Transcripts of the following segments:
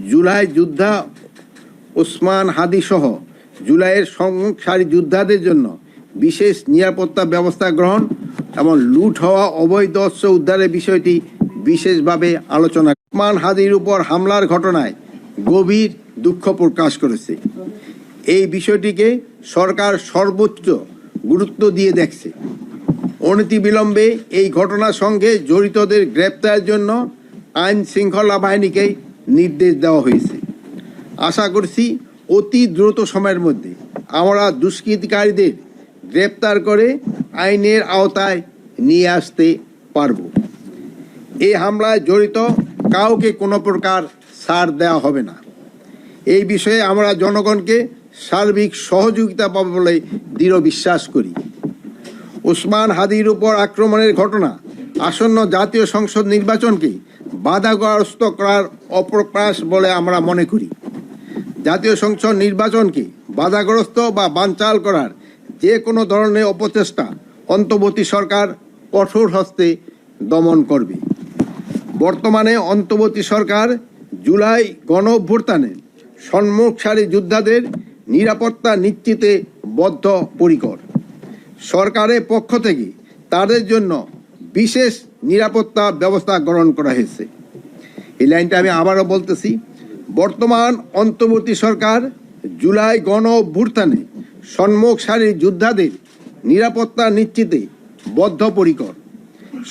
জুলাই যোদ্ধা ওসমান হাদি সহ জুলাইয়ের সম্মুখ সারি যোদ্ধাদের জন্য বিশেষ নিরাপত্তা ব্যবস্থা গ্রহণ এবং লুট হওয়া অবৈধ অস্ত্র উদ্ধারের বিষয়টি বিশেষভাবে আলোচনা। ওসমান হাদির উপর হামলার ঘটনায় গভীর দুঃখ প্রকাশ করেছে। এই বিষয়টিকে সরকার সর্বোচ্চ গুরুত্ব দিয়ে দেখছে। অনতিবিলম্বে এই ঘটনার সঙ্গে জড়িতদের গ্রেপ্তারের জন্য আইন শৃঙ্খলা বাহিনীকে নির্দেশ দেওয়া হয়েছে। আশা করছি অতি দ্রুত সময়ের মধ্যে আমরা দুষ্কৃতিকারীদের গ্রেপ্তার করে আইনের আওতায় নিয়ে আসতে পারব। এই হামলায় জড়িত কাউকে কোনো প্রকার ছাড় দেওয়া হবে না। এই বিষয়ে আমরা জনগণকে সার্বিক সহযোগিতা পাবে বলে দৃঢ় বিশ্বাস করি। ওসমান হাদির উপর আক্রমণের ঘটনা আসন্ন জাতীয় সংসদ নির্বাচনকে বাধাগ্রস্ত করার অপ্রকাশ বলে আমরা মনে করি। জাতীয় সংসদ নির্বাচনকে বাধাগ্রস্ত বা বানচাল করার যে কোনো ধরনের অপচেষ্টা অন্তর্বর্তী সরকার কঠোর হস্তে দমন করবে। বর্তমানে অন্তর্বর্তী সরকার জুলাই গণ অভ্যুত্থানের সম্মুখ সারি যোদ্ধাদের নিরাপত্তা নিশ্চিতে বদ্ধপরিকর। সরকারের পক্ষ থেকে তাদের জন্য বিশেষ নিরাপত্তা ব্যবস্থা গ্রহণ করা হয়েছে। এই লাইনটা আমি আবারও বলতেছি, বর্তমান অন্তর্বর্তী সরকার জুলাই গণ অভ্যুত্থানে সম্মুখ সারির যোদ্ধাদের নিরাপত্তা নিশ্চিতে বদ্ধপরিকর।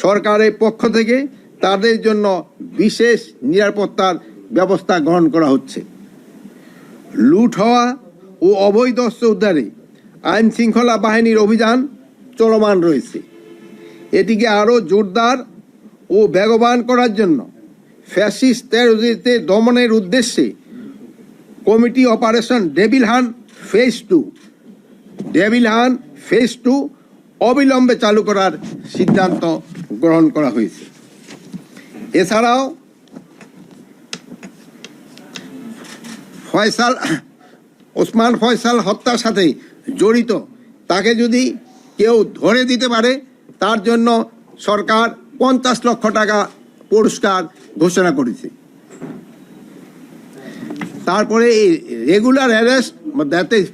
সরকারের পক্ষ থেকে তাদের জন্য বিশেষ নিরাপত্তার ব্যবস্থা গ্রহণ করা হচ্ছে। লুট হওয়া ও অবৈধ অস্ত্র উদ্ধারে আইন শৃঙ্খলা বাহিনীর অভিযান চলমান রয়েছে। এটিকে আরও জোরদার ও বেগবান করার জন্য ফ্যাসিস্ট টেরোরিস্টদের দমনের উদ্দেশ্যে committee operation devil hunt phase 2 অবিলম্বে চালু করার সিদ্ধান্ত গ্রহণ করা হয়েছে। এছাড়াও ওসমান ফয়সাল হত্যার সাথে জড়িত তাকে যদি কেউ ধরে দিতে পারে তার জন্য সরকার 50 লক্ষ টাকা পুরস্কার ঘোষণা করেছে। তারপরে এই রেগুলার অ্যারেস্ট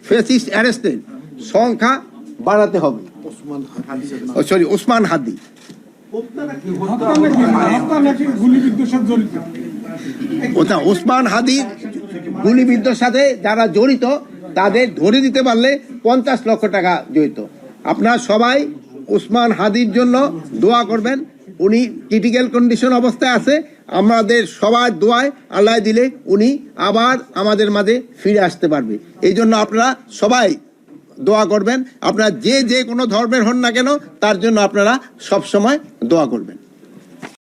ফেসিস্ট অ্যারেস্টের সংখ্যা বাড়াতে হবে। ওসমান হাদি ওসমান হাদির গুলিবিদ্ধের সাথে যারা জড়িত তাদের ধরে দিতে পারলে 50 লক্ষ টাকা জড়িত। আপনারা সবাই ওসমান হাদির জন্য দোয়া করবেন। উনি ক্রিটিক্যাল কন্ডিশন অবস্থায় আছে। আমাদের সবার দোয়ায় আল্লাহ দিলে উনি আবার আমাদের মাঝে ফিরে আসতে পারবে। এই জন্য আপনারা সবাই দোয়া করবেন। আপনারা যে কোনো ধর্মের হন না কেন তার জন্য আপনারা সব সময় দোয়া করবেন।